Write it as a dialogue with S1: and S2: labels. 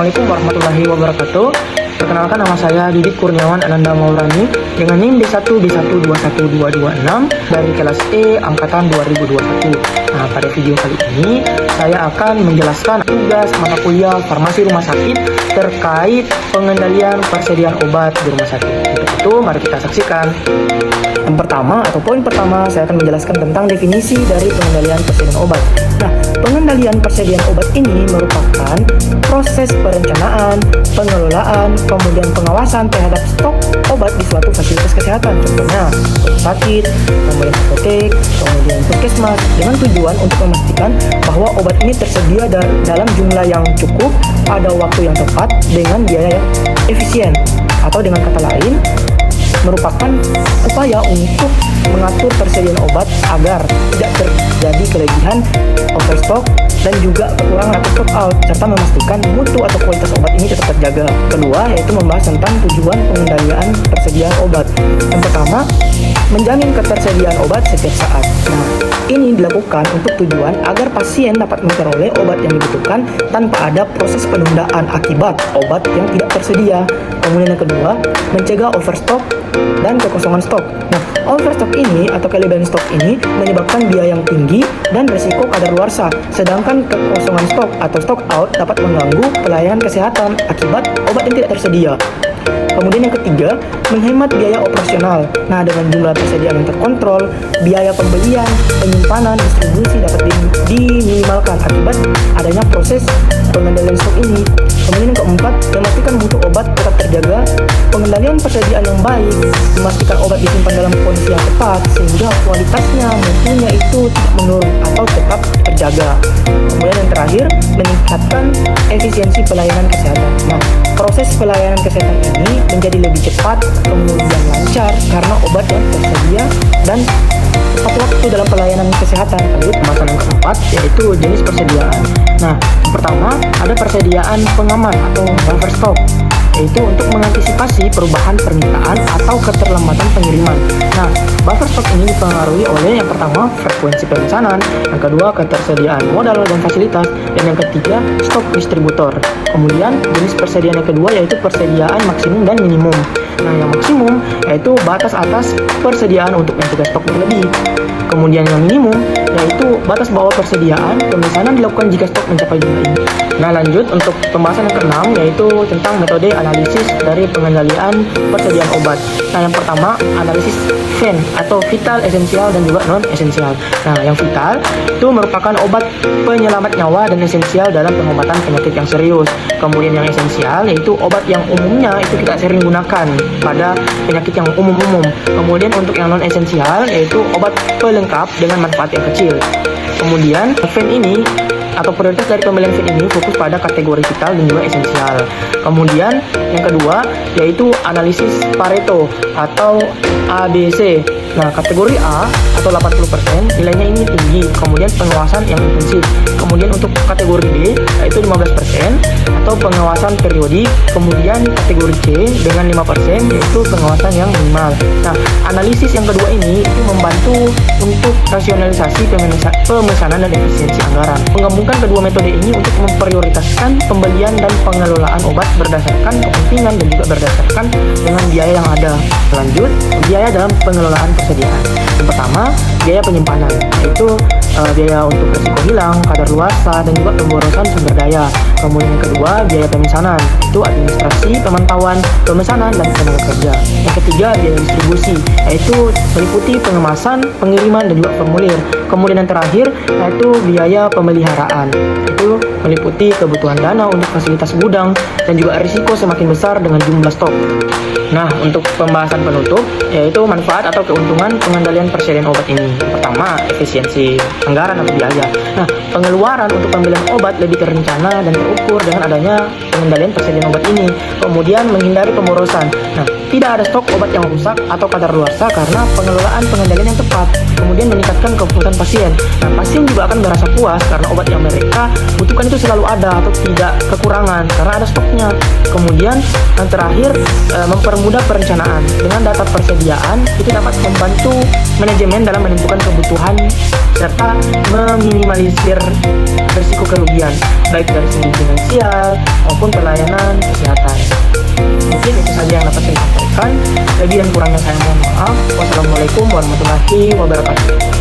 S1: Assalamualaikum warahmatullahi wabarakatuh. Perkenalkan, nama saya Didit Kurniawan Ananda Maulani dengan NIM D1B121226 dari kelas E angkatan 2021. Nah, pada video kali ini saya akan menjelaskan tugas mata kuliah farmasi rumah sakit terkait pengendalian persediaan obat di rumah sakit. Untuk itu, mari kita saksikan. Yang pertama atau poin pertama, saya akan menjelaskan tentang definisi dari pengendalian persediaan obat. Nah, pengendalian persediaan obat ini merupakan proses perencanaan, pengelolaan, kemudian pengawasan terhadap stok obat di suatu fasilitas kesehatan, contohnya rumah sakit, kemudian apotek, kemudian puskesmas, dengan tujuan untuk memastikan bahwa obat ini tersedia dalam jumlah yang cukup pada waktu yang tepat dengan biaya yang efisien, atau dengan kata lain merupakan upaya untuk mengatur persediaan obat agar tidak terjadi kelebihan, overstock, dan juga kekurangan atau stock out, serta memastikan mutu atau kualitas obat ini tetap terjaga. Kedua, yaitu membahas tentang tujuan pengendalian persediaan obat. Yang pertama, menjamin ketersediaan obat setiap saat. Nah, ini dilakukan untuk tujuan agar pasien dapat memperoleh obat yang dibutuhkan tanpa ada proses penundaan akibat obat yang tidak tersedia. Kemudian yang kedua, mencegah overstock dan kekosongan stok. Nah, overstock ini atau kelebihan stok ini menyebabkan biaya yang tinggi dan risiko kadaluarsa, sedangkan kekosongan stok atau stock out dapat mengganggu pelayanan kesehatan akibat obat yang tidak tersedia. Kemudian yang ketiga, menghemat biaya operasional. Nah, dengan jumlah persediaan yang terkontrol, biaya pembelian, penyimpanan, distribusi dapat diminimalkan akibat adanya proses pengendalian stok ini. Kemudian yang keempat, memastikan mutu obat tetap terjaga. Pengendalian persediaan yang baik, memastikan obat disimpan dalam kondisi yang tepat sehingga kualitasnya, mutunya itu tidak menurun atau tetap terjaga. Kemudian yang terakhir, meningkatkan efisiensi pelayanan kesehatan. Nah, proses pelayanan kesehatan ini menjadi lebih cepat, kemudian lancar karena obat yang tersedia dan tepat waktu dalam pelayanan kesehatan. Lanjut, pembahasan yang keempat yaitu jenis persediaan. Nah, pertama ada persediaan pengaman atau buffer stock, yaitu untuk mengantisipasi perubahan permintaan atau keterlambatan pengiriman. Nah, buffer stock ini dipengaruhi oleh yang pertama frekuensi pemesanan, yang kedua ketersediaan modal dan fasilitas, dan yang ketiga stok distributor. Kemudian jenis persediaan yang kedua yaitu persediaan maksimum dan minimum. Nah, yang maksimum yaitu batas atas persediaan untuk mencegah stok berlebih. Kemudian yang minimum yaitu batas bawah persediaan, pemesanan dilakukan jika stok mencapai jumlah ini. Nah, lanjut untuk pembahasan yang keenam yaitu tentang metode analisis dari pengendalian persediaan obat. Nah, yang pertama analisis VEN atau vital, esensial, dan juga non esensial. Nah, yang vital itu merupakan obat penyelamat nyawa dan esensial dalam pengobatan penyakit yang serius. Kemudian yang esensial yaitu obat yang umumnya itu kita sering gunakan pada penyakit yang umum-umum. Kemudian untuk yang non esensial yaitu obat pelengkap dengan manfaat yang kecil. Kemudian VEN ini atau prioritas dari pemilihan VEN ini fokus pada kategori vital dan juga esensial. Kemudian yang kedua yaitu analisis Pareto atau ABC. Nah, kategori A atau 80% nilainya ini tinggi, kemudian pengawasan yang intensif. Kemudian untuk kategori B yaitu 15% atau pengawasan periodik. Kemudian kategori C dengan 5% yaitu pengawasan yang minimal. Nah, analisis yang kedua ini itu membantu untuk rasionalisasi pemesanan dan efisiensi anggaran. Menggabungkan kedua metode ini untuk memprioritaskan pembelian dan pengelolaan obat berdasarkan kepentingan dan juga berdasarkan dengan biaya yang ada. Lanjut, biaya dalam pengelolaan persediaan. Yang pertama, biaya penyimpanan, yaitu biaya untuk risiko hilang, kadaluarsa, dan juga pemborosan sumber daya. Kemudian yang kedua, biaya pemesanan, itu administrasi, pemantauan, pemesanan, dan tenaga kerja. Yang ketiga, biaya distribusi, yaitu meliputi pengemasan, pengiriman, dan juga formulir. Kemudian yang terakhir, yaitu biaya pemeliharaan, itu meliputi kebutuhan dana untuk fasilitas gudang, dan juga risiko semakin besar dengan jumlah stok. Nah, untuk pembahasan penutup, yaitu manfaat atau keuntungan pengendalian persediaan obat ini. Yang pertama, efisiensi anggaran atau biaya. Nah, pengeluaran untuk pembelian obat lebih terencana dan terukur dengan adanya pengendalian persediaan obat ini. Kemudian menghindari pemborosan. Nah, tidak ada stok obat yang rusak atau kadaluarsa karena pengelolaan pengendalian yang tepat. Kemudian meningkatkan kepuasan pasien. Nah, pasien juga akan merasa puas karena obat yang mereka butuhkan itu selalu ada atau tidak kekurangan karena ada stoknya. Kemudian yang terakhir, mempermudah perencanaan. Dengan data persediaan itu dapat membantu manajemen dalam menentukan kebutuhan serta meminimalisir beresiko kerugian, baik dari segi finansial maupun pelayanan kesehatan. Mungkin itu saja yang dapat saya sampaikan. Lebih dan kurangnya saya mohon maaf. Wassalamualaikum warahmatullahi wabarakatuh.